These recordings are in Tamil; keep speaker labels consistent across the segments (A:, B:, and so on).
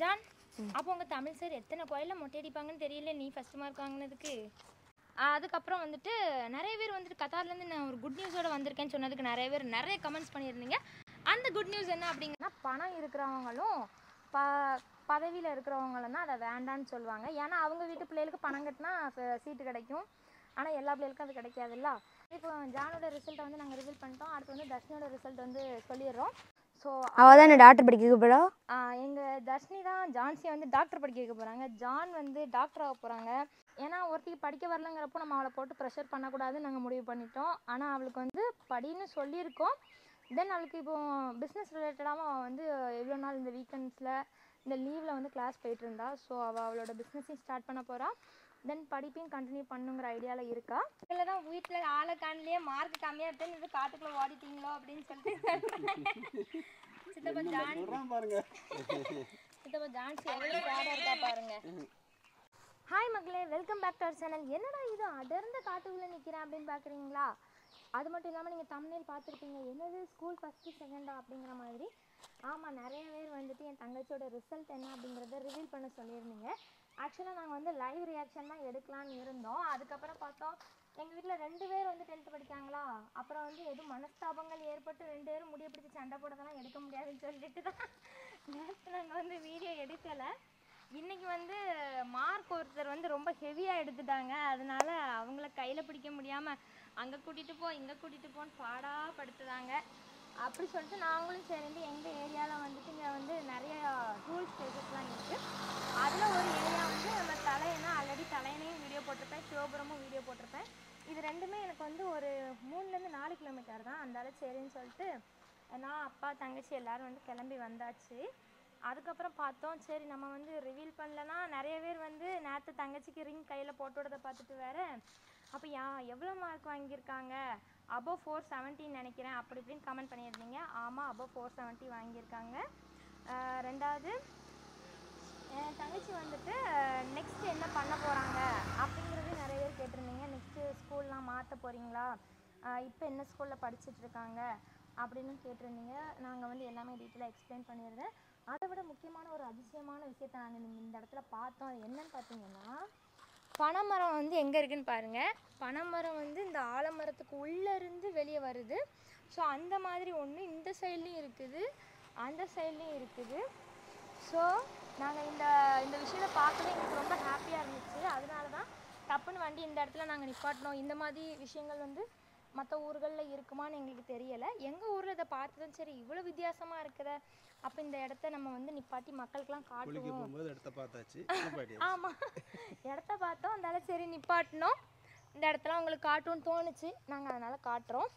A: ஜான், அப்போ உங்கள் தமிழ் சார் எத்தனை கோயிலில் மொட்டை அடிப்பாங்கன்னு தெரியல, நீ ஃபஸ்ட் மார்க் வாங்கினதுக்கு. அதுக்கப்புறம் வந்துட்டு நிறைய பேர் வந்துட்டு கத்தார்லேருந்து நான் ஒரு குட் நியூஸோடு வந்திருக்கேன்னு சொன்னதுக்கு நிறைய பேர் நிறைய கமெண்ட்ஸ் பண்ணியிருந்தீங்க. அந்த குட் நியூஸ் என்ன அப்படிங்கன்னா, பணம் இருக்கிறவங்களும் பதவியில் இருக்கிறவங்களும் தான் அதை வேண்டான்னு சொல்லுவாங்க. ஏன்னா அவங்க வீட்டு பிள்ளைகளுக்கு பணம் கட்டினா சீட்டு கிடைக்கும், ஆனால் எல்லா பிள்ளைகளுக்கும் அது கிடைக்காதுல்ல. இப்போ ஜானோட ரிசல்ட்டை வந்து நாங்கள் ரிவீல் பண்ணிட்டோம். அடுத்து வந்து தர்ஷினியோட ரிசல்ட் வந்து சொல்லிடுறோம். ஸோ
B: அவள் தானே டாக்டர் படிக்க போகிறா.
A: எங்கள் தர்ஷினி தான் ஜான்சியை வந்து டாக்டர் படிக்க வைக்க போகிறாங்க. ஜான் வந்து டாக்டர் ஆக போகிறாங்க. ஏன்னா ஒருத்திக்கு படிக்க வரலங்கிறப்போ நம்ம அவளை போட்டு ப்ரெஷர் பண்ணக்கூடாதுன்னு நாங்கள் முடிவு பண்ணிட்டோம். ஆனால் அவளுக்கு வந்து படின்னு சொல்லியிருக்கோம். தென் அவளுக்கு இப்போது பிஸ்னஸ் ரிலேட்டடாகவும் அவள் வந்து எவ்வளோ நாள் இந்த வீக்கெண்ட்ஸில் இந்த லீவில் வந்து கிளாஸ் போயிட்டு இருந்தா. ஸோ அவளோட பிஸ்னஸையும் ஸ்டார்ட் பண்ண போகிறா. தென் படிப்பையும் கண்டினியூ பண்ணுங்கிற ஐடியாவில் இருக்கா. இதில் தான் வீட்டில் ஆளை காணலையே, மார்க் கம்மியாக இருக்குன்னு இது காட்டுக்குள்ளே ஓடிட்டீங்களோ அப்படின்னு சொல்லிட்டு சித்தப்பா ஜான்சி எவ்வளோ சேடாக இருக்கா பாருங்க. ஹாய் மக்களே, welcome back to our channel. என்னடா இது அடர்ந்த காட்டுக்குள்ளே நிற்கிறேன் அப்படின்னு பார்க்குறீங்களா? அது மட்டும் இல்லாமல் நீங்கள் தமிழில் பார்த்துருப்பீங்க, என்னது ஸ்கூல் ஃபஸ்ட்டு செகண்டா அப்படிங்கிற மாதிரி. ஆமாம், நிறைய பேர் வந்துட்டு என் தங்கச்சியோட ரிசல்ட் என்ன அப்படிங்கிறத ரிவீல் பண்ண சொல்லியிருந்தீங்க. ஆக்சுவலாக நாங்கள் வந்து லைவ் ரியாக்ஷன் தான் எடுக்கலான்னு இருந்தோம். அதுக்கப்புறம் பார்த்தோம் எங்கள் வீட்டில் 2 பேர் வந்து 10th படிக்காங்களா. அப்புறம் வந்து எதுவும் மனஸ்தாபங்கள் ஏற்பட்டு 2 பேரும் முடிய பிடிச்சி சண்டை போடுறதெல்லாம் எடுக்க முடியாதுன்னு சொல்லிட்டு தான் நேற்று நாங்கள் வந்து வீடியோ எடுக்கலை. இன்றைக்கி வந்து மார்க் ஒருத்தர் வந்து ரொம்ப ஹெவியாக எடுத்துட்டாங்க. அதனால அவங்கள கையில் பிடிக்க முடியாமல் அங்கே கூட்டிகிட்டு போ இங்கே கூட்டிகிட்டு போன்னு பாடாப்படுத்துதாங்க. அப்படி சொல்லிட்டு நாங்களும் சேர்ந்து எங்கள் ஏரியாவில் வந்துட்டு இங்கே வந்து நிறைய டூரிஸ்ட் பிளேசஸ்லாம் இருக்குது. அதில் ஒரு ஏரியா வந்து நம்ம தலையனா ஆல்ரெடி தலையனையும் வீடியோ போட்டிருப்பேன், சிவபுரமும் வீடியோ போட்டிருப்பேன். இது ரெண்டுமே எனக்கு வந்து ஒரு 3லேருந்து 4 கிலோமீட்டர் தான். அந்தால சரின்னு சொல்லிட்டு நான் அப்பா தங்கச்சி எல்லோரும் வந்து கிளம்பி வந்தாச்சு. அதுக்கப்புறம் பார்த்தோம் சரி நம்ம வந்து ரிவீல் பண்ணலன்னா நிறைய பேர் வந்து நேற்று தங்கச்சிக்கு ரிங் கையில் போட்டு விடதை பார்த்துட்டு வேறு அப்போ எவ்வளோ மார்க் வாங்கியிருக்காங்க, அபோவ் 470 நினைக்கிறேன் அப்படி இப்படின்னு கமெண்ட் பண்ணியிருந்தீங்க. ஆமாம், அபோவ் 470 வாங்கியிருக்காங்க. ரெண்டாவது என் தங்கச்சி வந்துட்டு நெக்ஸ்ட் என்ன பண்ண போகிறாங்க அப்படிங்கிறது நிறைய பேர் கேட்டிருந்தீங்க. நெக்ஸ்ட்டு ஸ்கூல்லாம் மாற்ற போகிறீங்களா, இப்போ என்ன ஸ்கூலில் படிச்சுட்ருக்காங்க அப்படின்னு கேட்டிருந்தீங்க. நாங்கள் வந்து எல்லாமே டீட்டெயிலாக எக்ஸ்பிளைன் பண்ணியிருந்தேன். அதை விட முக்கியமான ஒரு அதிசயமான விஷயத்தை நாங்கள் இந்த இடத்துல பார்த்தோம். அது என்னன்னு பார்த்தீங்கன்னா, பனைமரம் வந்து எங்கே இருக்குதுன்னு பாருங்கள். பனைமரம் வந்து இந்த ஆலமரத்துக்கு உள்ளேருந்து வெளியே வருது. ஸோ அந்த மாதிரி ஒன்று இந்த சைட்லேயும் இருக்குது, அந்த சைட்லேயும் இருக்குது. ஸோ நாங்கள் இந்த விஷயத்தை பார்க்கவே எங்களுக்கு ரொம்ப ஹாப்பியாக இருந்துச்சு. அதனால தான் டப்புன்னு வண்டி இந்த இடத்துல நாங்கள் நிப்பாட்டினோம். இந்த மாதிரி விஷயங்கள் வந்து மற்ற ஊர்களில் இருக்குமான்னு எங்களுக்கு தெரியலை. எங்கள் ஊரில் இதை பார்த்ததும் சரி இவ்வளோ வித்தியாசமாக இருக்குத, அப்போ இந்த இடத்த நம்ம வந்து நிப்பாட்டி மக்களுக்கெல்லாம் காட்டுவோம். ஆமாம், இடத்த பார்த்தோம், அதனால சரி நிப்பாட்டினோம். இந்த இடத்துல உங்களுக்கு காட்டுன்னு தோணுச்சு, நாங்கள் அதனால் காட்டுறோம்.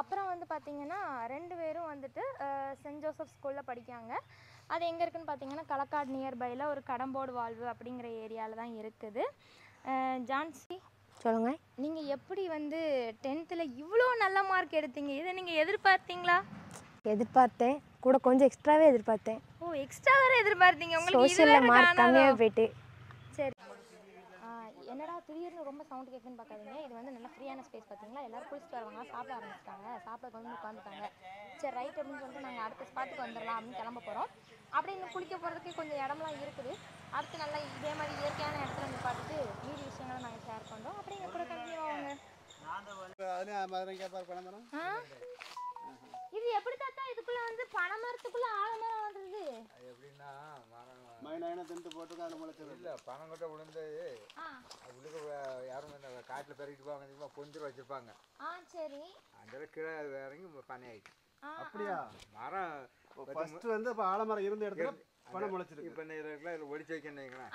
A: அப்புறம் வந்து பார்த்திங்கன்னா 2 பேரும் வந்துட்டு சென்ட் ஜோசப் ஸ்கூலில் படிக்காங்க. அது எங்கே இருக்குதுன்னு பார்த்தீங்கன்னா களக்காடு நியர்பையில் ஒரு கடம்போடு வாழ்வு அப்படிங்கிற ஏரியாவில் தான் இருக்குது. ஜான்சி
B: சொல்லுங்கள்,
A: நீங்கள் எப்படி வந்து 10th இவ்வளோ நல்ல மார்க் எடுத்தீங்க? இதை நீங்கள் எதிர்பார்த்தீங்களா?
B: எதிர்பார்த்தேன், கூட கொஞ்சம் எக்ஸ்ட்ராவே எதிர்பார்த்தேன்.
A: ஓ, எக்ஸ்ட்ரா வேறு எதிர்பார்த்தீங்க? உங்களுக்கு
B: சோஷியலில் மார்க் கம்மியாக போயிட்டு.
A: சரி, என்னடா திடீர்னு ரொம்ப சவுண்ட் கேட்குன்னு பார்க்காதீங்க. இது வந்து நல்லா ஃப்ரீயான ஸ்பேஸ் பார்த்தீங்களா. எல்லோரும் குளிச்சுட்டு வருவாங்க, சாப்பிட ஆரம்பிச்சிட்டாங்க, சாப்பிட வந்து உட்காந்துட்டாங்க. சரி ரைட் அப்படின்னு சொல்லிட்டு நாங்கள் அடுத்த ஸ்பாட்டுக்கு வந்துடலாம் அப்படின்னு கிளம்ப போகிறோம். அப்படி இன்னும் குளிக்க போகிறதுக்கு கொஞ்சம் இடம்லாம் இருக்குது. அடுத்து நல்லா இதே மாதிரி இயற்கையான இடத்துல வந்து பார்த்துட்டு மீதி விஷயங்களை நாங்கள் ஷேர் பண்ணுறோம். அப்படி எங்கள் கூட கண்டினியூ ஆகுங்க. இது எப்படி தாத்தா இதுக்குள்ள வந்து பனைமரத்துக்குள்ள ஆலமரம் வந்தது?
C: எப்படின்னா மரம் இல்லை பணம் கட்ட விழுந்து உள்ளுக்கு யாரும் காட்டில் பெருகிட்டு போவாங்க, பொந்திர வச்சிருப்பாங்க.
A: சரி,
C: அந்த கீழே இறங்கி பனை ஆயிடுச்சு.
D: அப்படியா?
C: மரம்
D: ஃபர்ஸ்ட் வந்து அப்ப ஆலமரம் இருந்த இடத்துல பணம் முளைச்சிருக்கு.
C: இப்போ இதில் ஒடிச்சு வைக்கணும்.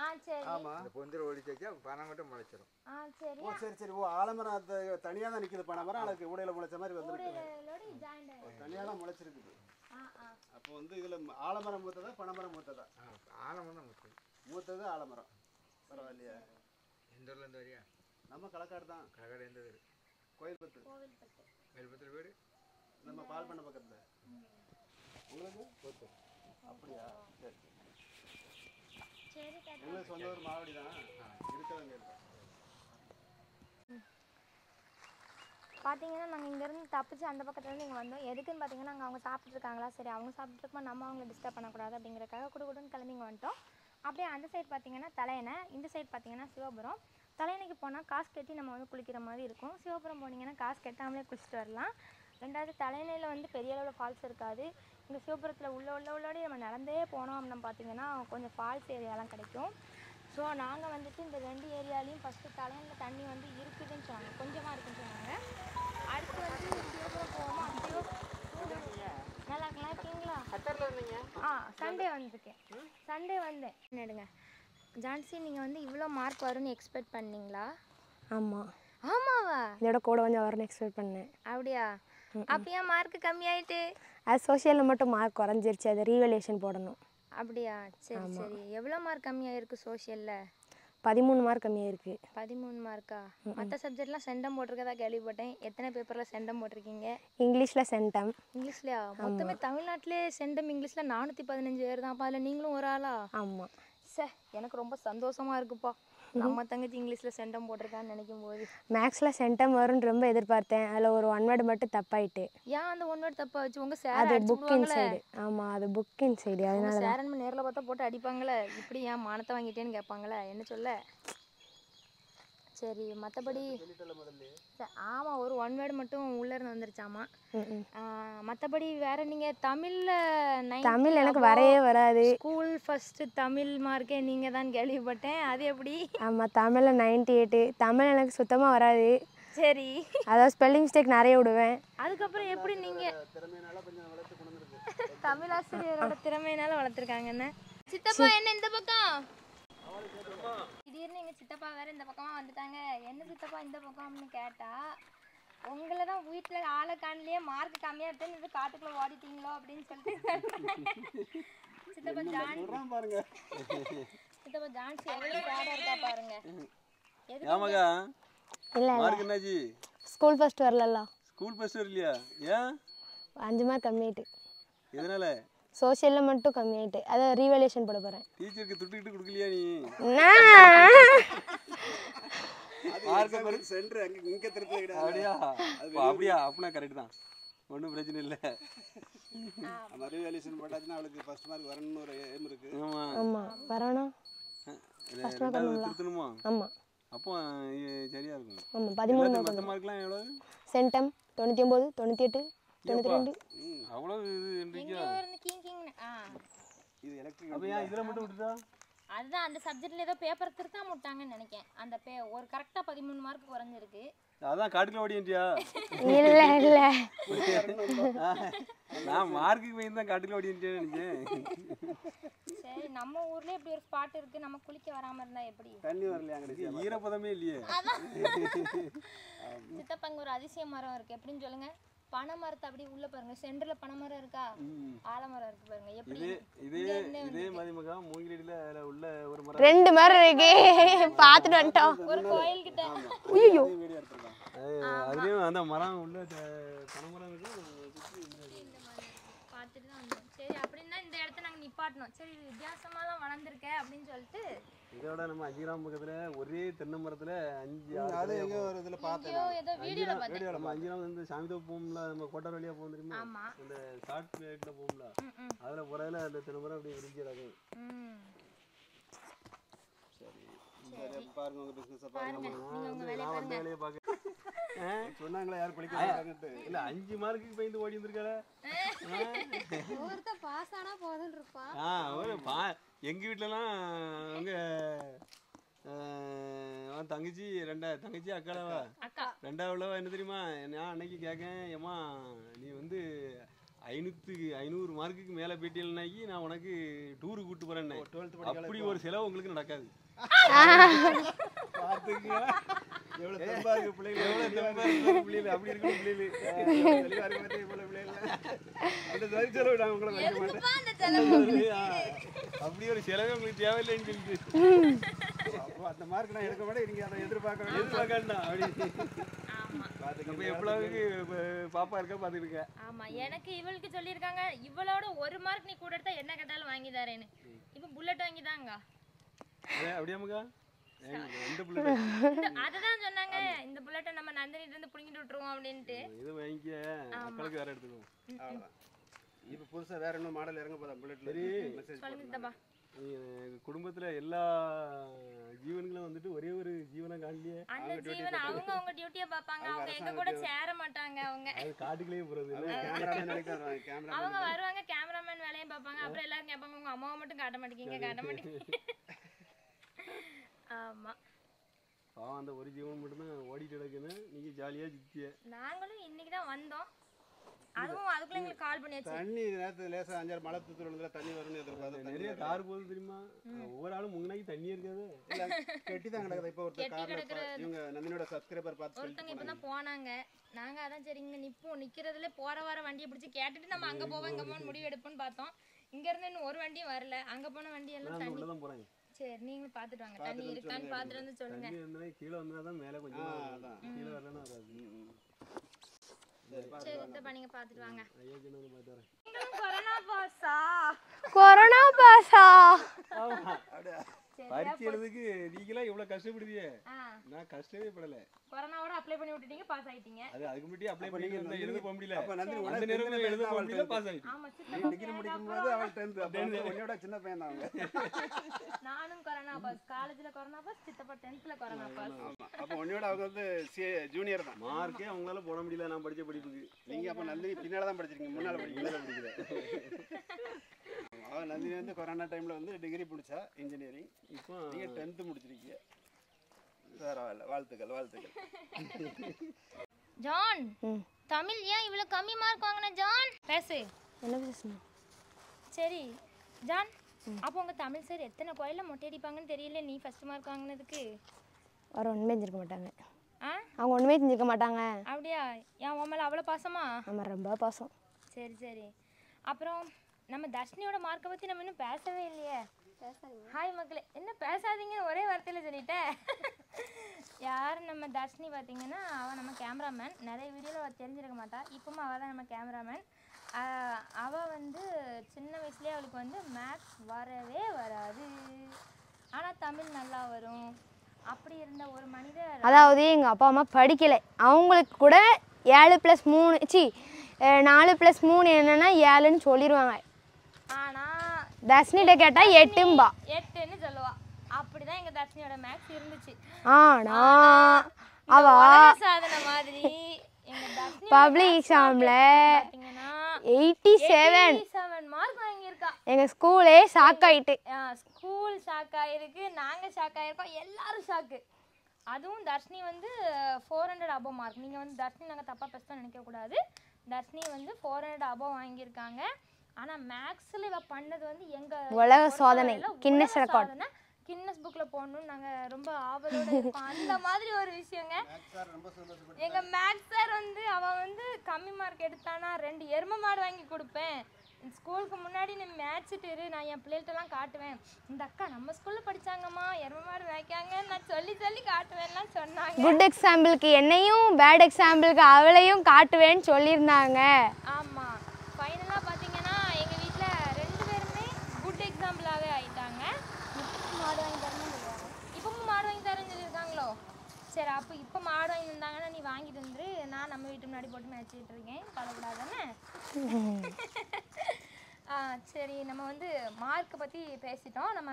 D: ஆமா,
C: அந்த பொந்திர ஒடிச்சு வச்சா பணம் மட்டும் முளைச்சிடும்.
D: ஓ சரி சரி. ஓ, ஆலமரம் அது தனியாக தான் நிற்குது. பனைமரம் அதுக்கு ஊடையில முளைச்ச மாதிரி வந்துருக்கு, தனியாக தான் முளைச்சிருக்குது. அப்போ வந்து இதில் ஆலமரம் மூத்ததா பனைமரம் மூத்ததா?
C: ஆலமரம் தான் மூத்தது.
D: மூத்தது ஆலமரம். பரவாயில்லையா?
C: எந்த ஊர்லேருந்து வரியா?
D: நம்ம களக்காடு தான்.
C: களக்காடு எந்த ஊர்?
D: கோயில்பத்து.
C: கோயில்பத்தில் வீடு
D: நம்ம பால் பண்ண பக்கத்தில். உங்களுக்கு கோத்து? அப்படியா? சரி சரி. உங்களுக்கு சொந்த ஊர் மாவடி தான், இருக்கதான் கேட்பேன்.
A: பார்த்தீங்கன்னா நாங்கள் இங்கேருந்து தப்பிச்சு அந்த பக்கத்துலேருந்து இங்கே வந்தோம். எதுக்குன்னு பார்த்தீங்கன்னா நாங்கள் அவங்க சாப்பிட்ருக்காங்களா, சரி அவங்க சாப்பிட்ருக்கும்போது நம்ம அவங்கள டிஸ்டர்ப் பண்ணக்கூடாது அப்படிங்கிறக்காக குடுன்னு கிளம்பி இங்கே வந்துட்டோம். அப்படியே அந்த சைடு பார்த்தீங்கன்னா தலையணை, இந்த சைடு பார்த்தீங்கன்னா சிவபுரம். தலையணைக்கு போனால் காசு கட்டி நம்ம வந்து குளிக்கிற மாதிரி இருக்கும். சிவபுரம் போனீங்கன்னா காசு கட்டாமலே குளிச்சுட்டு வரலாம். ரெண்டாவது தலையணையில் வந்து பெரிய அளவில் ஃபால்ஸ் இருக்காது. இங்கே சிவபுரத்தில் உள்ளோடி நம்ம நடந்தே போனோம் அப்படின்னா பார்த்தீங்கன்னா கொஞ்சம் ஃபால்ஸ் ஏரியாலாம் கிடைக்கும். ஸோ நாங்கள் வந்துட்டு இந்த 2 ஏரியாலையும் ஃபஸ்ட்டு தலையணையில் தண்ணி வந்து இருக்குதுன்னு சொன்னாங்க, கொஞ்சமாக இருக்குன்னு சொன்னாங்க. அடுத்து வந்து சிவபுரம் போவோம். அப்படியோ நல்லா இருக்கீங்களா? சண்டே வந்திருக்கேன். சண்டே வந்தேன். என்னடுங்க ஜான்சி, நீங்கள் வந்து இவ்வளோ மார்க் வரும்னு எக்ஸ்பெக்ட் பண்ணீங்களா?
B: ஆமாம்.
A: ஆமாவா?
B: இதோட கூட கொஞ்சம் வரும்னு எக்ஸ்பெக்ட் பண்ணேன்.
A: அப்படியா? அப்படியா மார்க்கு கம்மியாயிட்டு?
B: அது சோஷியலில் மட்டும் மார்க் குறைஞ்சிருச்சு, அது ரீவல்யூஷன் போடணும்.
A: அப்படியா? சரி சரி. எவ்வளோ மார்க் கம்மியாயிருக்கு சோஷியலில்?
B: 13 மார்க் கம்மியாயிருக்கு.
A: 13 மார்க்கா? மற்ற சப்ஜெக்ட்லாம் செண்டம் போட்டிருக்கதா கேள்விப்பட்டேன். எத்தனை பேப்பரில் செண்டம் போட்டிருக்கீங்க?
B: இங்கிலீஷில் சென்டம்.
A: இங்கிலீஷ்லையா? மொத்தமே தமிழ்நாட்டிலே செண்டம் இங்கிலீஷில் 415 பேர் தான். அதில் நீங்களும் ஒரு ஆளா?
B: ஆமாம்.
A: எனக்கு ரொம்ப சந்தோஷமாக இருக்குப்பா, நம்ம தங்கச்சி இங்கிலீஷில் செண்டம் போட்டிருக்கான்னு நினைக்கும் போது.
B: மேக்ஸில் சென்டம் வரும்னு ரொம்ப எதிர்பார்த்தேன். அதில் ஒரு 1 வேர்டு மட்டும் தப்பாயிட்டு.
A: ஏன் அந்த 1 வேர்டு தப்பா வச்சு? உங்கள் சார்
B: அது புக் இன்சைடு. ஆமாம், அது புக் இன்சைடு. அதனால
A: சார் நேரில் பார்த்தா போட்டு அடிப்பாங்களே, இப்படி ஏன் மானத்தை வாங்கிட்டேன்னு கேட்பாங்களே, என்ன சொல்ல? சரி, மற்றபடி ஆமாம் ஒரு 1 வேர்டு மட்டும் உள்ளேருந்து வந்துருச்சாமா. மற்றபடி வேற நீங்கள் தமிழில்
B: தமிழ் எனக்கு வரவே வராது.
A: ஸ்கூல் ஃபஸ்ட்டு தமிழ் மார்க்கே நீங்கள் தான் கேள்விப்பட்டேன், அது எப்படி?
B: ஆமாம், தமிழில் 98. தமிழ் எனக்கு சுத்தமாக வராது.
A: சரி,
B: அதாவது ஸ்பெல்லிங் மிஸ்டேக் நிறைய விடுவேன்.
A: அதுக்கப்புறம் எப்படி நீங்கள் தமிழ் ஆசிரியரோட திறமையினால வளர்த்துருக்காங்கன்னு? சித்தப்பா என்ன இந்த பக்கம்? திடீர்னு எங்கள் சித்தப்பா வேறு இந்த பக்கமாக வந்துட்டாங்க. என்ன சித்தப்பா இந்த பக்கம்னு கேட்டால், உங்களை தான் வீட்டில் ஆளை காணலையே, மார்க் கம்மியாக இருக்குன்னு காட்டுக்குள்ளே ஓடிட்டீங்களோ அப்படின்னு சொல்லிட்டு சித்தப்பா ஜான்சி எவ்வளோ சேடாக இருக்கா பாருங்க.
B: இல்லை ஸ்கூல் ஃபர்ஸ்ட் வரல.
E: ஸ்கூல் ஃபர்ஸ்ட் வரலையா? ஏன்?
B: 5 மார்க் கம்மியாயிட்டு.
E: எதனால?
B: சோஷியலில் மட்டும் கம்மியாயிட்டு. அதை ரீவல்யூஷன் போட போகிறேன்.
E: டீச்சருக்கு துட்டுக்கிட்டு கொடுக்கலையா நீ? அப்படியா? அப்படின்னா கரெக்ட் தான், ஒன்றும் பிரச்சனை இல்லை.
D: ரீவல்யூஷன் போட்டாச்சுன்னா அவளுக்கு ஃபர்ஸ்ட் மார்க் வரணும்னு ஒரு எய்ம் இருக்கு.
B: ஆமாம், வரணும்.
E: திருத்தணுமா?
B: ஆமாம்.
E: அப்போ சரியா இருக்கும்.
B: ஆமாம், 13
E: மற்ற மார்க்லாம் எவ்வளோ?
B: சென்டம் 99, 98, 92.
E: அவ்வளோ
D: இது எலக்ட்ரிக்.
E: அப்போ ஏன் இதில் மட்டும் விட்டுட்டா?
A: அதுதான் அந்த சப்ஜெக்ட்ல ஏதோ பேப்பர் திருத்தாம விட்டாங்கன்னு நினைக்கிறேன். அந்த ஒரு கரெக்டா 13 மார்க் குறைஞ்சிருக்கு.
E: அதான் காட்டுக்குள்ள ஓடியா?
B: இல்லை
E: நான் மார்க்குக்கு போய் தான் காட்டுக்குள்ள ஓடிட்டேன்னு நினைச்சேன்.
A: சரி, நம்ம ஊர்ல இப்படி ஒரு ஸ்பாட் இருக்கு, நம்ம குளிக்க வராம இருந்தா எப்படி?
D: தண்ணி வரலையா?
E: ஈரப்பதமே இல்லையே.
A: சித்தப்பங்க ஒரு அதிசய மரம் இருக்கு, எப்படின்னு சொல்லுங்க. பனை மரத்தை அப்படி உள்ள பாருங்க, சென்டர்ல பனை மரம் இருக்கா, ஆலமரம் இருக்கு பாருங்க. எப்படி
E: இதே மதிமகா மூங்கிலடியில உள்ள ஒரு மரம்
B: 2 மரம் இருக்கு, பாத்துட்டு வந்துட்டோம்.
A: ஒரு கோயில் கிட்ட.
B: ஐயோ,
E: அதுலயும் அந்த மரம் உள்ள பனை மரம் இருக்கு,
A: பார்த்துட்டு தான் வந்தோம். சரி, அப்படின்னா இந்த இடத்த நாங்க நிப்பாட்டணும். சரி, வித்தியாசமா தான் வளர்ந்துருக்க அப்படின்னு சொல்லிட்டு.
E: இதோட நம்ம 5 கிராம் பக்கத்துல ஒரே தென்னை மரத்துல 5
D: அது எங்க ஒரு இதுல பார்த்தேன்.
A: ஏதோ வீடியோல பார்த்தேன்.
E: நம்ம 5 கிராம் வந்து சாமிதோப்பு போகும்ல, நம்ம கோட்டார் வழியா போகும் தெரியுமா?
A: ஆமா,
E: அந்த ஷார்ட் பிளேட்ல போகும்ல, அதுல புறையில அந்த தென்னை மரம் அப்படியே விரிஞ்சு கிடக்கும்.
D: சரி, பாருங்க உங்க பிசினஸ் பாருங்க.
A: நீங்க உங்க வேலைய
E: நான்
A: பாருங்க.
E: வேலையை பார்க்க
D: சொன்னாங்களா யார் குளிக்க போறாங்கன்னு?
E: இல்ல 5 மார்க்குக்கு பயந்து ஓடி வந்திருக்கால.
B: ஒருத்த பாஸ் ஆனா போதும்னு இருப்பா.
E: எங்க வீட்டுலலாம் அவங்க தங்கச்சி தங்கச்சி அக்காளவா ரெண்டாவளவா என்ன தெரியுமா, நான் அன்னைக்கு கேட்கேன், ஏமா நீ வந்து 500 மார்க்குக்கு மேலே போயிட்டீங்கன்னாக்கி நான் உனக்கு டூருக்கு கூப்பிட்டு போறேன்னு. அப்படி ஒரு செலவு உங்களுக்கு நடக்காது.
D: எவ்வளவு தெம்பா இருக்கு பிள்ளைகள்,
E: எவ்வளவு தெம்பா இருக்கு பிள்ளைகள், அப்படி இருக்கணும் பிள்ளைகள்.
D: தெளிவா இருக்க மாட்டேன் இவ்வளவு பிள்ளைகள். அந்த சரி செலவு நான் உங்களை வைக்க மாட்டேன்.
E: அப்படி ஒரு செலவே உங்களுக்கு தேவையில்லைன்னு சொல்லிட்டு
D: அந்த மார்க் நான் எடுக்க மாட்டேன். நீங்க அதை எதிர்பார்க்க
E: அப்ப எவ்வளவுக்கு பாப்பா இருக்கா பாத்துக்கிட்டு.
A: ஆமா, எனக்கு இவளுக்கு சொல்லியிருக்காங்க, இவளோட 1 மார்க் நீ கூட எடுத்தா என்ன கேட்டாலும் வாங்கி தரேன்னு. இப்ப புல்லட் வாங்கி தாங்க.
E: அப்படியாமுக்கா? ரெண்டு புல்லட்
A: அதுதான் சொன்னாங்க இந்த புல்லட்டை நம்ம நந்தினிட்ட இருந்து புடிங்கிட்டு விட்டுருவோம் அப்படின்ட்டு.
E: இது வாங்கிக்க மக்களுக்கு வேற எடுத்துக்குவோம்.
D: அவ்வளோதான். இப்போ புதுசாக வேற இன்னும் மாடல் இறங்க போதா புல்லட்ல மெசேஜ்
A: சொல்லுங்கப்பா.
E: குடும்பத்துல எல்லா ஜீவன்களும் வந்துட்டு ஒரே ஒரு ஜீவனை காணலையே.
A: அந்த ஜீவன் அவங்க டியூட்டியை பார்ப்பாங்க. அவங்க எங்க கூட சேர மாட்டாங்க. அவங்க
E: அது காட்டுக்குள்ளேயே போறது இல்ல.
D: கேமராமேன் நினைக்கிறாங்க கேமரா
A: அவங்க வருவாங்க கேமராமேன் வேலையை பார்ப்பாங்க. அப்புறம் எல்லாரும் கேட்பாங்க உங்க அம்மாவை மட்டும் காட்ட மாட்டேங்க. ஆமா
E: பாவம் அந்த ஒரு ஜீவன் மட்டும்தான் ஓடிட்டு கிடக்குன்னு நீங்க ஜாலியா சுத்திய.
A: நாங்களும் இன்னைக்கு தான் வந்தோம். அதுவும் அதுக்குள்ள எங்களுக்கு கால் பண்ணியாச்சு.
D: தண்ணி நேரத்துல லேசா 5-6 மழை தூத்துறதுல தண்ணி வரும்னு எதிர்பார்த்தா
E: நிறைய கார் போகுது தெரியுமா? ஒவ்வொரு ஆளும் முன்னாடி தண்ணி இருக்காது.
D: இல்ல கெட்டி தான் கிடக்குது. இப்போ ஒருத்தர் கார்ல இவங்க நந்தினியோட சப்ஸ்கிரைபர் பார்த்து
A: ஒருத்தங்க இப்பதான் போனாங்க. நாங்க அதான் சரி இங்க நிக்கிறதுல போற வர வண்டியை பிடிச்சி கேட்டுட்டு நம்ம அங்க போவோம் இங்க போவோம் முடிவு எடுப்போம்னு பார்த்தோம். இங்க இருந்து இன்னும் ஒரு வண்டியும் வரல. அங்க போன வண்டி எல்லாம் தண்ணி
E: தான் போறாங்க.
A: சரி நீங்களும் பாத்துட்டு வாங்க. தண்ணி இருக்கான்னு பாத்துட்டு வந்து சொல்லுங்க.
E: தண்ணி இருந்தா கீழே வந்தாதான் மேல கொஞ்சம் கீழே வரலன்னா வராது.
A: சரி இத நீங்க பாத்துட்டு வாங்க.
E: ஐயா கிட்ட பாத்து வரேன்.
A: நீங்களும் கொரோனா பாஸா?
B: கொரோனா பாஸா?
E: பரீட்சை எழுதுக்கு நீங்களா இவ்வளவு கஷ்டப்படுவீங்க. நான் கஷ்டமே படல.
A: கொரோனாவோட அப்ளை பண்ணி விட்டுட்டீங்க பாஸ் ஆயிட்டீங்க.
E: அதுக்கு முன்னாடி அப்ளை பண்ணி எழுத போக முடியல.
D: அப்ப நந்தினி
E: அந்த நேரத்துல எழுத போக முடியல பாஸ் ஆயிட்டேன்.
A: ஆமா
D: டிகிரி முடிக்கும்போது அவள் 10th அப்ப உன்னோட சின்ன பையன் தான் அவங்க.
A: நானும் கொரோனா பாஸ். காலேஜ்ல கொரோனா பாஸ், சித்தப்பா 10thல கொரோனா பாஸ்.
D: ஆமா அப்ப உன்னோட அவங்க வந்து ஜூனியர் தான்.
E: மார்க்கே அவங்களால போட முடியல நான் படிச்ச படிப்புக்கு.
D: நீங்க அப்ப நந்தினி பின்னால தான் படிச்சிருக்கீங்க, முன்னால படிக்கல. அவன் நந்தினி வந்து கொரோனா டைம்ல வந்து டிகிரி முடிச்சா இன்ஜினியரிங்.
E: இப்போ
D: நீங்க 10th முடிச்சிருக்கீங்க. பரவாயில்ல, வாழ்த்துக்கள்.
A: ஜான் தமிழ் ஏன் இவ்வளவு கம்மி மார்க் வாங்குன ஜான்? பேசு.
B: என்ன பேசணும்?
A: சரி ஜான், அப்போ உங்க தமிழ் சார் எத்தனை கோயில மொட்டை அடிப்பாங்கன்னு தெரியல. நீ ஃபர்ஸ்ட் மார்க் வாங்குனதுக்கு
B: அவர் ஒன்றுமே செஞ்சிருக்க மாட்டாங்க.
A: ஆ
B: அவங்க ஒன்றுமே செஞ்சிருக்க மாட்டாங்க.
A: அப்படியா? ஏன் உன் மேல அவ்வளோ பாசமா?
B: ஆமாம், ரொம்ப பாசம்.
A: சரி அப்புறம் நம்ம தர்ஷினியோட மார்க்கை பற்றி நம்ம இன்னும் பேசவே இல்லையே. ஹாய் மக்களே. என்ன பேசாதீங்கன்னு ஒரே வார்த்தையில் சொல்லிட்டேன். யார் நம்ம தர்ஷினி பார்த்தீங்கன்னா அவள் நம்ம கேமராமேன். நிறைய வீடியோவில் அவள் தெரிஞ்சிருக்க மாட்டா. இப்போவும் அவள் தான் நம்ம கேமராமேன். அவள் வந்து சின்ன வயசுலேயே அவளுக்கு வந்து மேத்ஸ் வரவே வராது. ஆனால் தமிழ் நல்லா வரும். அப்படி இருந்த ஒரு மனிதர்,
B: அதாவது எங்கள் அப்பா அம்மா படிக்கலை, அவங்களுக்கு கூட 7+3 4+3 என்னன்னா 7ன்னு சொல்லிடுவாங்க.
A: ஆனால்
B: தர்ஷினிட்ட கேட்டால் 8ம்பா.
A: 8ன்னு சொல்லுவா. அப்படிதான் எங்கள் தர்ஷினியோட மேத்ஸ் இருந்துச்சு.
B: ஆனா அவ
A: சாதனை மாதிரி எங்க தர்ஷினி
B: பப்ளிக் எக்ஸாம்ல
A: பார்த்தீங்கன்னா
B: 87
A: மார்க் வாங்கியிருக்கா.
B: எங்கள் ஸ்கூலே ஷாக் ஆயிட்டு.
A: ஸ்கூல் ஷாக் ஆயிருக்கு, நாங்கள் ஷாக் ஆயிருக்கோம், எல்லாரும் ஷாக்கு. அதுவும் தர்ஷினி வந்து 400 above மார்க். நீங்கள் வந்து தர்ஷினி நாங்கள் தப்பாக பேச நினைக்கக்கூடாது. தர்ஷினி வந்து 400 above வாங்கியிருக்காங்க. ஆனால் மேக்ஸில் இவ பண்ணது வந்து எங்கள்
B: உலக சாதனை, கின்னஸ் ரெக்கார்ட்.
A: கின்னஸ் புக்கில் போடணும்னு நாங்கள் ரொம்ப ஆவலோட இருக்கோம். அந்த மாதிரி ஒரு விஷயங்க. எங்கள் மேக்ஸ் சார் வந்து அவன் வந்து கம்மி மார்க் எடுத்தானா 2 எருமை மாடு வாங்கி கொடுப்பேன். ஸ்கூலுக்கு முன்னாடி நீ மேட்ச்சிட்டு இரு, நான் என் பிள்ளைகிட்டலாம் காட்டுவேன். இந்த அக்கா நம்ம ஸ்கூலில் படித்தாங்கம்மா, எருமை மாடு வைக்காங்கன்னு நான் சொல்லி காட்டுவேன்லாம் சொன்னாங்க.
B: குட் எக்ஸாம்பிளுக்கு என்னையும், பேட் எக்ஸாம்பிளுக்கு அவளையும் காட்டுவேன்னு சொல்லியிருந்தாங்க.
A: ஆமாம், ஃபைனலாக பார்த்தீங்கன்னா எங்கள் வீட்டில் 2 பேருமே குட் எக்ஸாம்பிளாகவே ஆகிட்டாங்க. மாடு வாங்கி தரணும்னு சொல்லுவாங்க. இப்பவும் மாடு வாங்கி தரேன்னு சொல்லியிருக்காங்களோ? சரி, அப்போ இப்போ மாடு வாங்கி தந்தாங்கன்னா நீ வாங்கிட்டு வந்துரு. நான் நம்ம வீட்டு முன்னாடி போட்டு மேய்ச்சிட்டு இருக்கேன், கவலைப்படாதானே? சரி, நம்ம வந்து மார்க்கை பற்றி பேசிட்டோம். நம்ம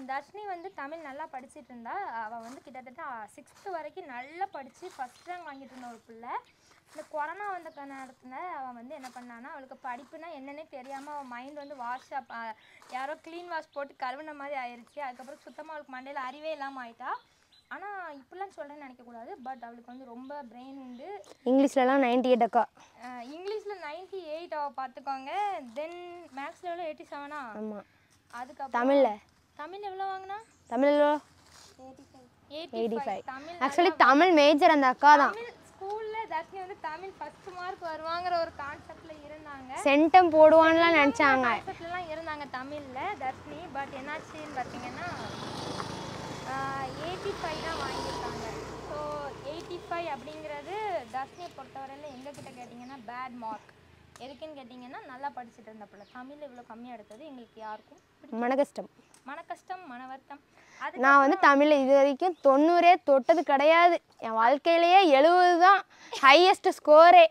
A: தர்ஷினி வந்து தமிழ் நல்லா படிச்சுட்டு இருந்தா. அவள் வந்து கிட்டத்தட்ட 6th வரைக்கும் நல்லா படித்து ஃபஸ்ட் ரேங்க் வாங்கிட்டு இருந்த ஒரு பிள்ளை. இந்த கொரோனா வந்த நேரத்தில் அவள் வந்து என்ன பண்ணான்னா, அவளுக்கு படிப்புனா என்னன்னே தெரியாமல் அவள் மைண்ட் வந்து வாஷ் யாரோ க்ளீன் வாஷ் போட்டு கழுவுன மாதிரி ஆயிடுச்சு. அதுக்கப்புறம் சுத்தமாக அவளுக்கு மண்டையில் அறிவே இல்லாமல் ஆயிட்டா. ஆனால் இப்படிலாம் சொல்கிறேன்னு நினைக்கக்கூடாது. பட் அவளுக்கு வந்து ரொம்ப பிரெயின் உண்டு.
B: இங்கிலீஷ்லலாம் 98 அக்கா.
A: இங்கிலீஷில் 98 அவள் பார்த்துக்கோங்க. தென் மேக்ஸ் லெவலில் 87.
B: ஆமாம்.
A: அதுக்கப்புறம் தமிழ் எவ்வளோ வாங்கினா?
B: தமிழ்
A: 85.
B: ஆக்சுவலி தமிழ் மேஜர் அந்த அக்கா தான்.
A: ஸ்கூலில் தர்ஷினி வந்து தமிழ் ஃபர்ஸ்ட் மார்க் வருவாங்கிற ஒரு கான்செப்டில் இருந்தாங்க.
B: சென்டம் போடுவான்லாம் நினச்சாங்க.
A: கான்செப்ட்லாம் இருந்தாங்க தமிழில் தர்ஷினி. பட் என்னாச்சுன்னு பார்த்தீங்கன்னா 85 தான் வாங்கியிருக்காங்க. ஸோ 85 அப்படிங்கிறது தர்ஷினியை பொறுத்தவரையில் எங்ககிட்ட கேட்டிங்கன்னா பேட் மார்க். எதுக்குன்னு கேட்டிங்கன்னா நல்லா படிச்சுட்டு இருந்த பிள்ளை தமிழ் இவ்வளோ கம்மியாக எடுத்தது எங்களுக்கு யாருக்கும்
B: மன கஷ்டம்.
A: மன கஷ்டம் மன வருத்தம்.
B: நான் வந்து தமிழில் இது வரைக்கும் 90 தொட்டது கிடையாது. என் வாழ்க்கையிலேயே 70 தான் ஹையஸ்ட் ஸ்கோரே.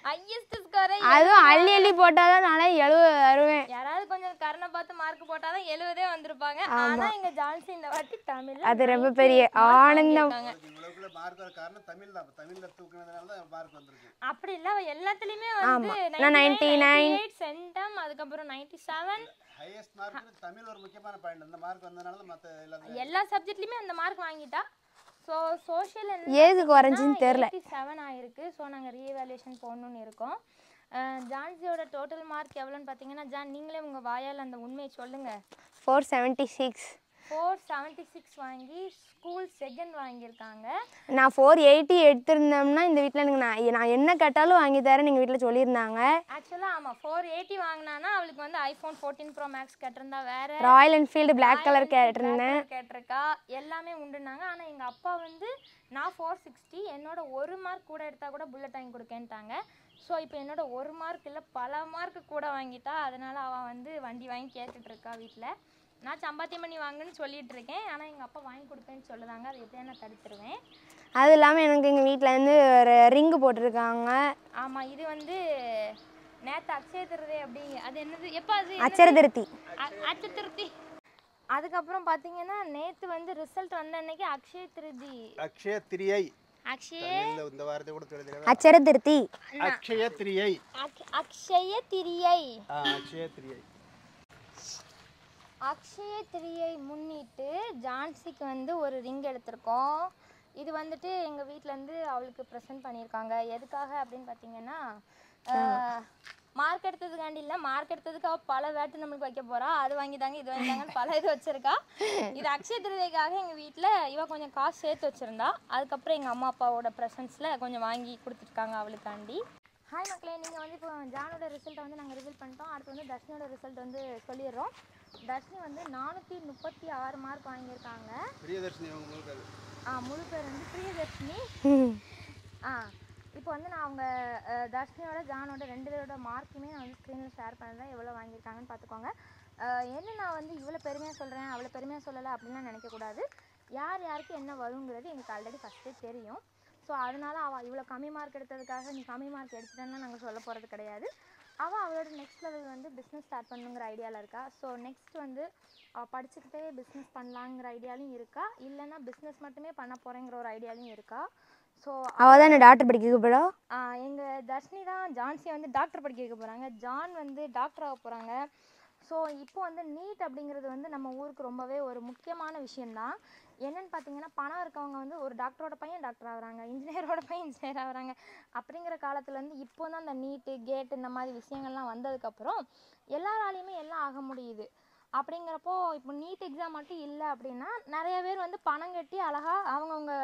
A: ஹையஸ்ட் ஸ்கோரே
B: அதுவும் அள்ளி அள்ளி போட்டால் தான் நானே 70 வருவேன்.
A: யாராவது கொஞ்சம் கருணை பார்த்து மார்க் போட்டாதான் 70 வந்திருப்பாங்க. ஆனா எங்க ஜான்சி இந்த வாட்டி தமிழ்ல
B: அது ரொம்ப பெரிய ஆனந்தம்.
D: இவ்வளவுக்குள்ள மார்க் வர காரணம் தமிழ் தான். தமிழ்ல தூக்குனதுனால தான் மார்க் வந்திருக்கு.
A: அப்படி இல்ல அவ எல்லாத்துலயுமே வந்து
B: நான் 99
A: சென்டம், அதுக்கப்புறம் 97
D: ஹையஸ்ட் மார்க் தமிழ் ஒரு முக்கியமான பாயிண்ட். அந்த மார்க் வந்தனால தான் மத்த
A: எல்லா சப்ஜெக்ட்லயுமே அந்த மார்க் வாங்கிட்டா. ஸோ சோஷியல்
B: ஏது குறைஞ்சின்னு தெரியல.
A: 87 ஆயிருக்கு. ஸோ நாங்கள் ரீவேல்யூஷன் போடணும்னு இருக்கோம். ஜான்சியோட டோட்டல் மார்க் எவ்வளோன்னு பார்த்தீங்கன்னா, ஜான் நீங்களே உங்கள் வாயால் அந்த உண்மையை சொல்லுங்கள்.
B: 476
A: 476 வாங்கி ஸ்கூல் செகண்ட் வாங்கியிருக்காங்க.
B: நான் 480 எடுத்திருந்தோம்னா இந்த வீட்டில் எனக்கு நான் என்ன கேட்டாலும் வாங்கி தரேன் எங்கள் வீட்டில் சொல்லியிருந்தாங்க.
A: ஆக்சுவலாக ஆமாம் 480 வாங்கினானா அவளுக்கு வந்து ஐஃபோன் 14 ப்ரோ மேக்ஸ் கேட்டிருந்தா, வேற
B: ராயல் என்ஃபீல்டு பிளாக் கலர் கேட்டிருந்தேன்,
A: கேட்டிருக்கா, எல்லாமே உண்டுனாங்க. ஆனால் எங்கள் அப்பா வந்து நான் 460 என்னோட ஒரு மார்க் கூட எடுத்தால் கூட புல்லட் வாங்கி கொடுக்கேன்ட்டாங்க. ஸோ இப்போ என்னோட ஒரு மார்க் இல்லை பல மார்க் கூட வாங்கிட்டா. அதனால அவள் வந்து வண்டி வாங்கி கேட்டுட்ருக்கா வீட்டில். நான் சம்பாத்தியம் பண்ணி வாங்குன்னு சொல்லிட்டு இருக்கேன். ஆனால் எங்கள் அப்பா வாங்கி கொடுப்பேன்னு சொல்லுதாங்க. அது எப்படியா நான் தடுத்துருவேன்.
B: அது இல்லாமல் எனக்கு எங்கள் வீட்டில் வந்து ஒரு ரிங்கு போட்டிருக்காங்க.
A: ஆமாம், இது வந்து நேற்று அக்ஷய திருதி அப்படி அது என்னது எப்போ அது
B: அச்சர திருத்தி
A: அச்சய திருத்தி. அதுக்கப்புறம் பார்த்தீங்கன்னா நேற்று வந்து ரிசல்ட் வந்த அன்னைக்கு அக்ஷய திருதி
D: அக்ஷய திரியை
A: அக்ஷய
D: இந்த வார்த்தை கூட தெரியாது.
B: அச்சர திருத்தி
D: அக்ஷய திரியை
A: அக்ஷய திரியை
D: அக்ஷய திரியை
A: அக்ஷய திரியை முன்னிட்டு ஜான்சிக்கு வந்து ஒரு ரிங் எடுத்திருக்கோம். இது வந்துட்டு எங்கள் வீட்டிலேருந்து அவளுக்கு ப்ரெசென்ட் பண்ணியிருக்காங்க. எதுக்காக அப்படின்னு பார்த்தீங்கன்னா, மார்க் எடுத்ததுக்காண்டி இல்லை, மார்க் எடுத்ததுக்கு அவள் பல வேட்டு நம்மளுக்கு வைக்க போகிறா. அது வாங்கிட்டாங்க இது வாங்கிட்டாங்கன்னு பல இது வச்சுருக்கா. இது அக்ஷய திருதிக்காக எங்கள் வீட்டில் இவள் கொஞ்சம் காசு சேர்த்து வச்சுருந்தா. அதுக்கப்புறம் எங்கள் அம்மா அப்பாவோட ப்ரெசன்ஸில் கொஞ்சம் வாங்கி கொடுத்துருக்காங்க அவளுக்காண்டி. ஹாய் மக்களே, நீங்கள் வந்து இப்போ ஜானோட ரிசல்ட்டை வந்து நாங்கள் ரிவீல் பண்ணிட்டோம். அடுத்து வந்து தர்ஷினியோட ரிசல்ட் வந்து சொல்லிடுறோம். தர்ஷினி வந்து 436 மார்க் வாங்கியிருக்காங்க.
D: பிரியதர்ஷினி அவங்க
A: முழு பேர் வந்து பிரியதர்ஷினி. இப்போ வந்து நான் அவங்க தர்ஷினியோட ஜானோட 2 பேரோட மார்க்குமே நான் வந்து ஸ்க்ரீனில் ஷேர் பண்ணுறேன். எவ்வளோ வாங்கியிருக்காங்கன்னு பார்த்துக்கோங்க. என்ன நான் வந்து இவ்வளோ பெருமையாக சொல்கிறேன் அவ்வளோ பெருமையாக சொல்லலை அப்படின்லாம் நினைக்கக்கூடாது. யார் யாருக்கு என்ன வருங்கிறது எங்களுக்கு ஆல்ரெடி ஃபஸ்ட்டே தெரியும். ஸோ அதனால் அவள் இவ்வளோ கம்மி மார்க் எடுத்ததுக்காக நீ கம்மி மார்க் எடுத்துட்டேன்னா நாங்கள் சொல்ல போகிறது கிடையாது. அவளோட நெக்ஸ்ட் லெவல் வந்து பிஸ்னஸ் ஸ்டார்ட் பண்ணுங்கிற ஐடியாவில் இருக்கா. ஸோ நெக்ஸ்ட் வந்து அவள் படிச்சுக்கிட்டே பிஸ்னஸ் பண்ணலாங்கிற ஐடியாலையும் இருக்கா, இல்லைன்னா பிஸ்னஸ் மட்டுமே பண்ண போகிறேங்கிற ஒரு ஐடியாலையும் இருக்கா. ஸோ
B: அவள் தான் டாக்டர் படிக்க போகிறா.
A: எங்கள் தர்ஷினி தான் ஜான்சியை வந்து டாக்டர் படிக்க வைக்க போகிறாங்க. ஜான் வந்து டாக்டர் ஆக போகிறாங்க. ஸோ இப்போ வந்து நீட் அப்படிங்கிறது வந்து நம்ம ஊருக்கு ரொம்பவே ஒரு முக்கியமான விஷயந்தான். என்னென்னு பார்த்தீங்கன்னா, பணம் இருக்கவங்க வந்து ஒரு டாக்டரோட பையன் டாக்டர் ஆகுறாங்க, இன்ஜினியரோட பையன் இன்ஜினியர் ஆகுறாங்க. அப்படிங்கிற காலத்துலேருந்து இப்போ தான் அந்த நீட்டு கேட்டு இந்த மாதிரி விஷயங்கள்லாம் வந்ததுக்கப்புறம் எல்லாராலையுமே எல்லாம் ஆக முடியுது. அப்படிங்கிறப்போ இப்போ நீட் எக்ஸாம் மட்டும் இல்லை அப்படின்னா நிறைய பேர் வந்து பணம் கட்டி அழகாக அவங்கவுங்க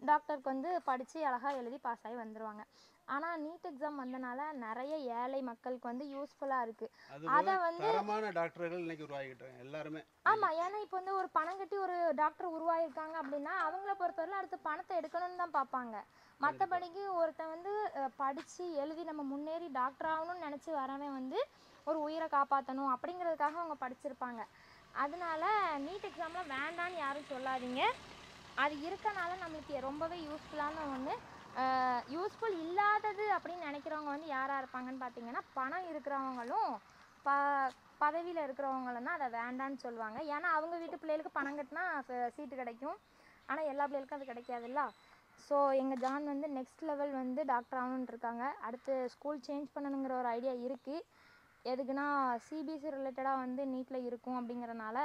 A: டாக்டருக்கு வந்து படித்து அழகாக எழுதி பாஸ் ஆகி வந்துடுவாங்க. ஆனால் நீட் எக்ஸாம் வந்தனால நிறைய ஏழை மக்களுக்கு வந்து யூஸ்ஃபுல்லாக இருக்குது. அதை வந்து
D: தரமான டாக்டர்கள் இன்னைக்கு உருவாகிட்டாங்க எல்லாருமே.
A: ஆமாம், ஏன்னா இப்போ வந்து ஒரு பணம் கட்டி ஒரு டாக்டர் உருவாகிருக்காங்க அப்படின்னா அவங்கள பொறுத்தவரை அடுத்து பணத்தை எடுக்கணும்னு தான் பார்ப்பாங்க. மற்றபடிக்கு ஒருத்தன் வந்து படித்து எழுதி நம்ம முன்னேறி டாக்டர் ஆகணும்னு நினச்சி வரவன் வந்து ஒரு உயிரை காப்பாற்றணும் அப்படிங்கிறதுக்காக அவங்க படிச்சிருப்பாங்க. அதனால நீட் எக்ஸாம்லாம் வேண்டான்னு யாரும் சொல்லாதீங்க. அது இருக்கனால நம்மளுக்கு ரொம்பவே யூஸ்ஃபுல்லான ஒன்று. யூஸ்ஃபுல் இல்லாதது அப்படின்னு நினைக்கிறவங்க வந்து யாராக இருப்பாங்கன்னு பார்த்தீங்கன்னா, பணம் இருக்கிறவங்களும் பதவியில் இருக்கிறவங்களும் தான் அதை வேண்டான்னு சொல்லுவாங்க. ஏன்னா அவங்க வீட்டு பிள்ளைகளுக்கு பணம் கட்டினா சீட்டு கிடைக்கும், ஆனால் எல்லா பிள்ளைகளுக்கும் அது கிடைக்காதுல்ல. ஸோ எங்கள் ஜான் வந்து நெக்ஸ்ட் லெவல் வந்து டாக்டர் ஆகணுன்னு இருக்காங்க. அடுத்து ஸ்கூல் சேஞ்ச் பண்ணணுங்கிற ஒரு ஐடியா இருக்குது. எதுக்குன்னா சிபிஎஸ்சி ரிலேட்டடாக வந்து நீட்டில் இருக்கும் அப்படிங்கிறனால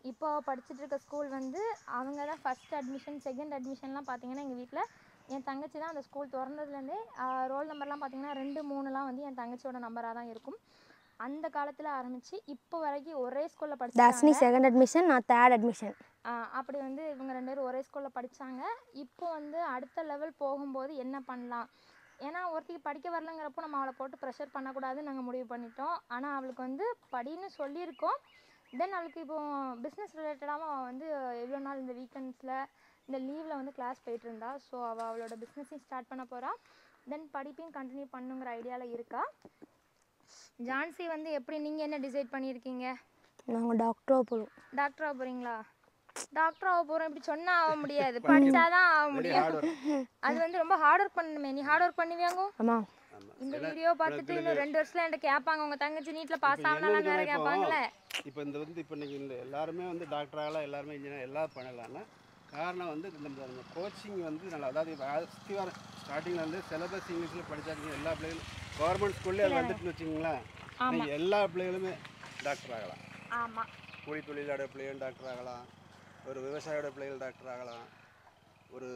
A: இப்போ படிச்சுட்டு இருக்க ஸ்கூல் வந்து அவங்க தான் ஃபஸ்ட் அட்மிஷன் செகண்ட் அட்மிஷன்லாம் பார்த்தீங்கன்னா எங்கள் வீட்டில் என் தங்கச்சி தான் அந்த ஸ்கூல் திறந்ததுலேருந்தே ரோல் நம்பர்லாம் பார்த்தீங்கன்னா 2, 3லாம் வந்து என் தங்கச்சியோட நம்பராக தான் இருக்கும். அந்த காலத்தில் ஆரம்பித்து இப்போ வரைக்கும் ஒரே ஸ்கூலில்
B: தர்ஷினி செகண்ட் அட்மிஷன், நான் தேர்ட் அட்மிஷன்.
A: அப்படி வந்து இவங்க 2 பேரும் ஒரே ஸ்கூலில் படித்தாங்க. இப்போ வந்து அடுத்த லெவல் போகும்போது என்ன பண்ணலாம், ஏன்னா ஒருத்திக்கு படிக்க வரலங்கிறப்போ நம்ம அவளை போட்டு ப்ரெஷர் பண்ணக்கூடாதுன்னு நாங்கள் முடிவு பண்ணிட்டோம். ஆனால் அவளுக்கு வந்து படின்னு சொல்லியிருக்கோம். தென் அவளுக்கு இப்போது பிஸ்னஸ் ரிலேட்டடாகவும் அவள் வந்து எவ்வளோ நாள் இந்த வீக்கெண்ட்ஸில் இந்த லீவில் வந்து கிளாஸ் போயிட்டு இருந்தா. ஸோ அவளோட பிஸ்னஸையும் ஸ்டார்ட் பண்ண போகிறா. தென் படிப்பையும் கண்டினியூ பண்ணுங்கிற ஐடியாவில் இருக்கா. ஜான்சி வந்து எப்படி, நீங்கள் என்ன டிசைட் பண்ணியிருக்கீங்க?
B: நாங்கள் டாக்டராக போகிறோம்.
A: டாக்டராக போகிறீங்களா? டாக்டராக போகிறோம் இப்படி சொன்னால் ஆக முடியாது, படித்தாதான் ஆக முடியும். அது வந்து ரொம்ப ஹார்ட் ஒர்க் பண்ணணுமே. நீ ஹார்ட் ஒர்க் பண்ணுவியாங்க?
B: ஆமாம்.
A: இந்த வீடியோ பார்த்துட்டு இன்னும் 2 வருஷத்துல என்கிட்ட கேட்பாங்க, உங்கள் தங்கச்சி நீட்டில் பாஸ் ஆகலாம் வேறு கேட்பாங்களே.
D: இப்போ இந்த வந்து இப்போ நீங்கள் இந்த எல்லாருமே வந்து டாக்டர் ஆகலாம், எல்லாருமே இன்ஜினியர் எல்லாம் பண்ணலாம்னா காரணம் வந்து இந்த கோச்சிங் வந்து நல்லா, அதாவது ஸ்டார்டிங்கில் வந்து சிலபஸ் இங்கிலீஷில் படித்தாங்க எல்லா பிள்ளைகளும் கவர்மெண்ட் ஸ்கூல்லே அது வந்துட்டுன்னு வச்சுக்கிங்களேன், நீங்கள் எல்லா பிள்ளைகளுமே டாக்டர் ஆகலாம்.
A: ஆமாம்.
D: கூலி தொழிலாளர் பிள்ளைகள் டாக்டர் ஆகலாம், ஒரு விவசாயியோட பிள்ளைகள் டாக்டர் ஆகலாம், ஒரு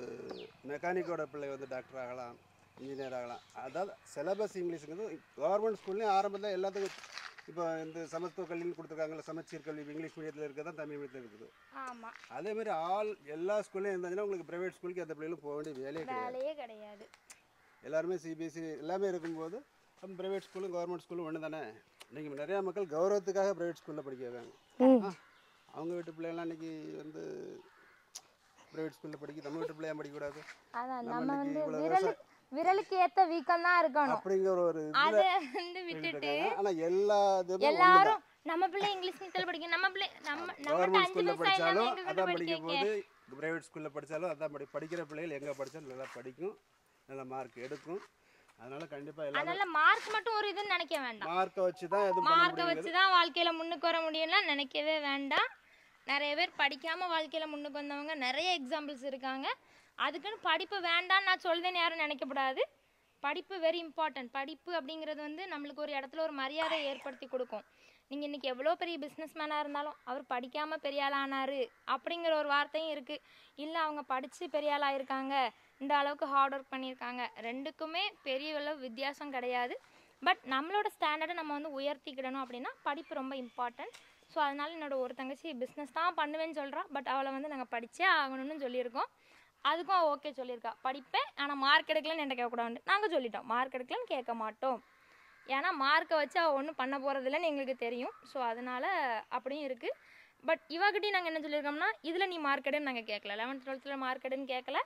D: மெக்கானிக்கோட பிள்ளை வந்து டாக்டர் ஆகலாம், இன்ஜினியர் ஆகலாம். அதாவது சிலபஸ் இங்கிலீஷுங்கிறது கவர்மெண்ட் ஸ்கூல்லேயும் ஆரம்பத்தில் எல்லாத்துக்கும் இப்போ இந்த சமத்துவ கல்வின்னு கொடுத்துருக்காங்கல்ல, சமச்சீர் கல்வி இங்கிலீஷ் மீடியத்தில் இருக்கிறதா தமிழ் மீடியத்தில் இருக்குது.
A: ஆமாம்.
D: அதேமாதிரி எல்லா ஸ்கூல்லையும் இருந்தாங்கன்னா உங்களுக்கு ப்ரைவேட் ஸ்கூலுக்கு எந்த பிள்ளைகளும் போக வேண்டிய வேலையே
A: கிடையாது.
D: எல்லாருமே சிபிஎஸ்சி எல்லாமே இருக்கும்போது நம்ம ப்ரைவேட் ஸ்கூலும் கவர்மெண்ட் ஸ்கூலும் ஒன்று தானே. இன்றைக்கி நிறையா மக்கள் கௌரவத்துக்காக ப்ரைவேட் ஸ்கூலில் படிக்க வைக்காங்க. அவங்க வீட்டு பிள்ளைங்களாம் இன்றைக்கி வந்து ப்ரைவேட் ஸ்கூலில் படிக்க, நம்ம வீட்டு பிள்ளையா படிக்கக்கூடாது.
A: அதான் நம்ம வந்து விரலுக்கு ஏத்த வீக்கம் தான் இருக்கணும்
D: அப்படிங்கிற ஒரு
A: அதை வந்து விட்டுட்டு
D: ஆனால்
A: எல்லாரும் நம்ம பிள்ளை இங்கிலீஷ் மீடியத்தில் படிக்க, நம்ம பிள்ளை
D: கவர்மெண்ட் ஸ்கூலில் படித்தாலும் அதான் படிக்கும் போது, ப்ரைவேட் ஸ்கூலில் படித்தாலும் அதான் படிக்கிற பிள்ளைகள் எங்கே படித்தாலும் நல்லா படிக்கும், நல்ல மார்க் எடுக்கும். அதனால கண்டிப்பாக எல்லாம்
A: அதனால மார்க் மட்டும் ஒரு இதுன்னு நினைக்க வேண்டாம்.
D: மார்க்கை வச்சு தான்
A: வாழ்க்கையில் முன்னுக்கு வர முடியும்லாம் நினைக்கவே வேண்டாம். நிறைய பேர் படிக்காமல் வாழ்க்கையில் முன்னுக்கு வந்தவங்க நிறைய எக்ஸாம்பிள்ஸ் இருக்காங்க. அதுக்குன்னு படிப்பு வேண்டான்னு நான் சொல்லுதேன்னு யாரும் நினைக்கக்கூடாது. படிப்பு வெரி இம்பார்ட்டன்ட். படிப்பு அப்படிங்கிறது வந்து நம்மளுக்கு ஒரு இடத்துல ஒரு மரியாதை ஏற்படுத்தி கொடுக்கும். நீங்கள் இன்றைக்கி எவ்வளோ பெரிய பிஸ்னஸ் மேனாக இருந்தாலும் அவர் படிக்காமல் பெரிய ஆள் ஆனார் அப்படிங்கிற ஒரு வார்த்தையும் இருக்குது. இல்லை அவங்க படித்து பெரிய ஆள் ஆகிருக்காங்க, இந்த அளவுக்கு ஹார்ட் ஒர்க் பண்ணியிருக்காங்க, ரெண்டுக்குமே பெரிய அளவு வித்தியாசம் கிடையாது. பட் நம்மளோட ஸ்டாண்டர்டை நம்ம வந்து உயர்த்திக்கிடணும் அப்படின்னா படிப்பு ரொம்ப இம்பார்ட்டன்ட். ஸோ அதனால் என்னோட ஒரு தங்கச்சி பிஸ்னஸ் தான் பண்ணுவேன்னு சொல்கிறா. பட் அவளை வந்து நாங்கள் படித்தே ஆகணும்னு சொல்லியிருக்கோம். அதுக்கும் ஓகே சொல்லியிருக்கா, படிப்பேன் ஆனால் மார்க் எடுக்கலன்னு என்கிட்ட கேட்கக்கூடாது. நாங்கள் சொல்லிட்டோம், மார்க் எடுக்கலன்னு கேட்க மாட்டோம். ஏன்னா மார்க்கை வச்சு அவள் ஒன்றும் பண்ண போகிறதில்லன்னு எங்களுக்கு தெரியும். ஸோ அதனால் அப்படியும் இருக்குது. பட் இவகிட்டையும் நாங்கள் என்ன சொல்லியிருக்கோம்னா, இதில் நீ மார்க் எடுன்னு நாங்கள் கேட்கல, 11th 12th மார்க் எடுன்னு கேட்கல.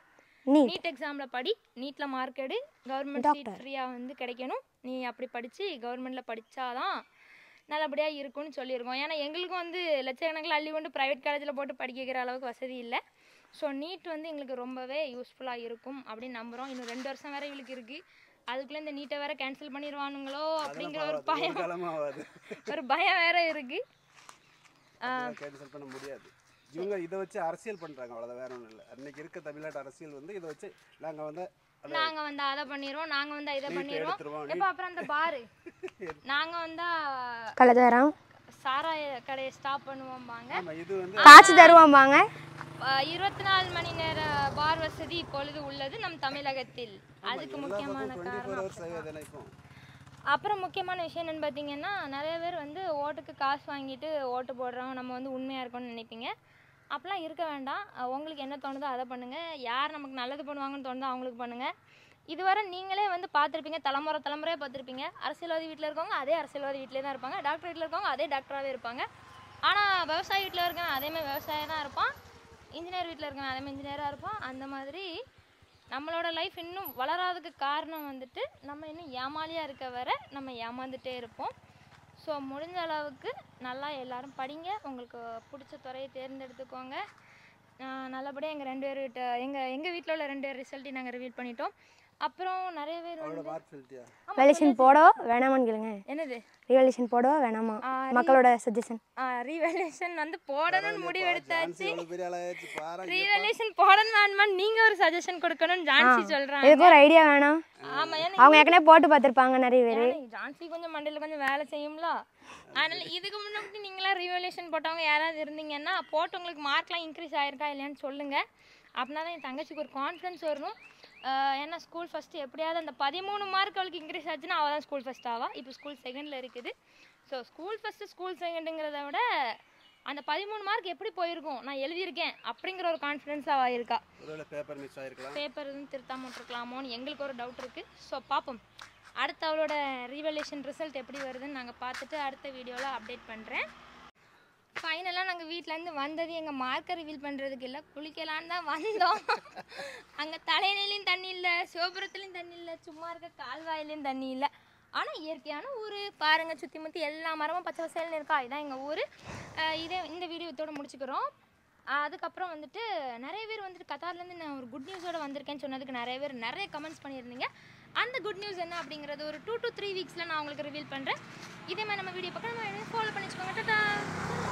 A: நீட் எக்ஸாமில் படி, நீட்டில் மார்க் எடு, கவர்மெண்ட் சீட் ஃப்ரீயாக வந்து கிடைக்கணும், நீ அப்படி படித்து கவர்மெண்ட்டில் படித்தாதான் நல்லபடியாக இருக்கும்னு சொல்லியிருக்கோம். ஏன்னா எங்களுக்கும் வந்து லட்சக்கணக்கில் அள்ளி கொண்டு ப்ரைவேட் காலேஜில் போட்டு படிக்க வைக்கிற அளவுக்கு வசதி இல்லை. ஸோ நீட் வந்து எங்களுக்கு ரொம்பவே யூஸ்ஃபுல்லாக இருக்கும் அப்படின்னு நம்புகிறோம். இன்னும் 2 வருஷம் வேறு இவளுக்கு இருக்குது. அதுக்குள்ளே இந்த நீட்டை வேறு கேன்சல் பண்ணிடுவானுங்களோ அப்படிங்கிற ஒரு பயம் வேறு இருக்குது.
D: கேன்சல் பண்ண முடியாது. இவங்க இதை வச்சு அரசியல் பண்ணுறாங்க, அவ்வளோதான், வேற ஒன்றும் இல்லை. அன்றைக்கி இருக்க தமிழ்நாட்டு அரசியல் வந்து இதை வச்சு நாங்கள் வந்து
A: அதை பண்ணிடுவோம், நாங்கள் வந்து இதை பண்ணிடுவோம். எப்போ அப்புறம் அந்த பாரு நாங்கள் வந்தால்
B: கலதாரம்
A: சாராய கடையை ஸ்டாப் பண்ணுவோம்பாங்க,
D: இது வந்து
B: காசு தருவோம்பாங்க.
A: 24 மணி நேர பார் வசதி இப்பொழுது உள்ளது நம் தமிழகத்தில். அதுக்கு முக்கியமான காரணம். அப்புறம் முக்கியமான விஷயம் என்னென்னு பார்த்தீங்கன்னா, நிறைய பேர் வந்து ஓட்டுக்கு காசு வாங்கிட்டு ஓட்டு போடுறோம், நம்ம வந்து உண்மையாக இருக்கணும்னு நினைப்பீங்க. அப்படிலாம் இருக்க வேண்டாம். உங்களுக்கு என்ன தோணுதோ அதை பண்ணுங்கள். யார் நமக்கு நல்லது பண்ணுவாங்கன்னு தோணுதோ அவங்களுக்கு பண்ணுங்கள். இதுவரை நீங்களே வந்து பார்த்துருப்பீங்க, தலைமுறையாக பார்த்துருப்பீங்க. அரசியல்வாதி வீட்டில் இருக்கவங்க அதே அரசியல்வாதி வீட்டிலே தான் இருப்பாங்க, டாக்டர் வீட்டில் இருக்கவங்க அதே டாக்டராகவே இருப்பாங்க. ஆனால் விவசாய வீட்டில் இருக்கவன் அதேமாதிரி விவசாயம் தான் இருப்பான், இன்ஜினியர் வீட்டில் இருக்கவன் அதேமாதிரி இன்ஜினியராக இருப்பான். அந்த மாதிரி நம்மளோட லைஃப் இன்னும் வளராததுக்கு காரணம் வந்துட்டு நம்ம இன்னும் ஏமாலியாக இருக்க வரை நம்ம ஏமாந்துகிட்டே இருப்போம். ஸோ முடிஞ்ச அளவுக்கு நல்லா எல்லோரும் படிங்க, உங்களுக்கு பிடிச்ச துறையை தேர்ந்தெடுத்துக்கோங்க. நல்லபடியாக எங்கள் 2 பேர்கிட்ட எங்கள் வீட்டில் உள்ள 2 பேர் ரிசல்ட்டையும் நாங்கள் ரிவீல் பண்ணிட்டோம். அப்புறம் நிறைய பேர்
B: ரிவல்யூஷன் போடவா வேணாமான்னு கேளுங்க.
A: என்னது
B: ரிவல்யூஷன் போடவா வேணாமா, மக்களோட சஜஷன்.
A: ரிவல்யூஷன் வந்து போடணும்னு முடிவெடுத்தாச்சு. ரிவல்யூஷன் போடணும் வேணுமான்னு நீங்கள் ஒரு சஜஷன் கொடுக்கணும்னு ஜான்சி சொல்கிறாங்க.
B: இதுக்கு ஒரு ஐடியா வேணாம்.
A: ஆமாம்,
B: அவங்க ஏற்கனவே போட்டு பார்த்துருப்பாங்க நிறைய பேர்.
A: ஜான்சி கொஞ்சம் மண்டையில் கொஞ்சம் வேலை செய்யும்ல. அதனால் இதுக்கு முன்னாடி நீங்களாம் ரிவல்யூஷன் போட்டவங்க யாராவது இருந்தீங்கன்னா போட்டு உங்களுக்கு மார்க்லாம் இன்க்ரீஸ் ஆகிருக்கா இல்லையான்னு சொல்லுங்கள். அப்படின்னா தான் என் தங்கச்சிக்கு ஒரு கான்ஃபிடன்ஸ் வரணும். ஏன்னா ஸ்கூல் ஃபஸ்ட்டு எப்படியாவது அந்த 13 மார்க் அவளுக்கு இன்க்ரீஸ் ஆச்சுன்னா அவள் தான் ஸ்கூல் ஃபஸ்ட் ஆவா. இப்போ ஸ்கூல் செகண்டில் இருக்குது. ஸோ ஸ்கூல் ஃபஸ்ட்டு ஸ்கூல் செகண்டுங்கிறத விட அந்த 13 மார்க் எப்படி போயிருக்கும், நான் எழுதியிருக்கேன் அப்படிங்கிற ஒரு கான்ஃபிடென்ஸாக ஆகிருக்கா. பேப்பர் எதுவும் திருத்தாம விட்டுருக்கலாமோன்னு எங்களுக்கு ஒரு டவுட் இருக்குது. ஸோ பார்ப்போம், அடுத்து அவளோட ரிவல்யூஷன் ரிசல்ட் எப்படி வருதுன்னு நாங்கள் பார்த்துட்டு அடுத்த வீடியோவில் அப்டேட் பண்ணுறேன். ஃபைனலாக நாங்கள் வீட்டிலேருந்து வந்தது எங்கள் மார்க்கை ரிவீல் பண்ணுறதுக்கு இல்லை, குளிக்கலான்னு தான் வந்தோம். அங்கே தலையிலையும் தண்ணி இல்லை, சிவபுரத்துலேயும் தண்ணி இல்லை, சும்மா இருக்க கால்வாயிலையும் தண்ணி இல்லை. ஆனால் இயற்கையான ஊர் பாருங்கள், சுற்றி முற்றி எல்லா மரமும் பச்சை பசேல்னு இருக்கா. இதுதான் எங்கள் ஊர். இந்த வீடியோ இதோட முடிச்சுக்கிறோம். அதுக்கப்புறம் வந்துட்டு நிறைய பேர் வந்துட்டு கத்தார்லேருந்து நான் ஒரு குட் நியூஸோடு வந்திருக்கேன்னு சொன்னதுக்கு நிறைய பேர் நிறைய கமெண்ட்ஸ் பண்ணியிருந்தீங்க. அந்த குட் நியூஸ் என்ன அப்படிங்கிறது ஒரு 2 to 3 வீக்ஸில் நான் உங்களுக்கு ரிவீல் பண்ணுறேன். இதே மாதிரி நம்ம வீடியோ பக்கம் நம்ம ஃபாலோ பண்ணி வச்சுக்கோங்க. டாடா.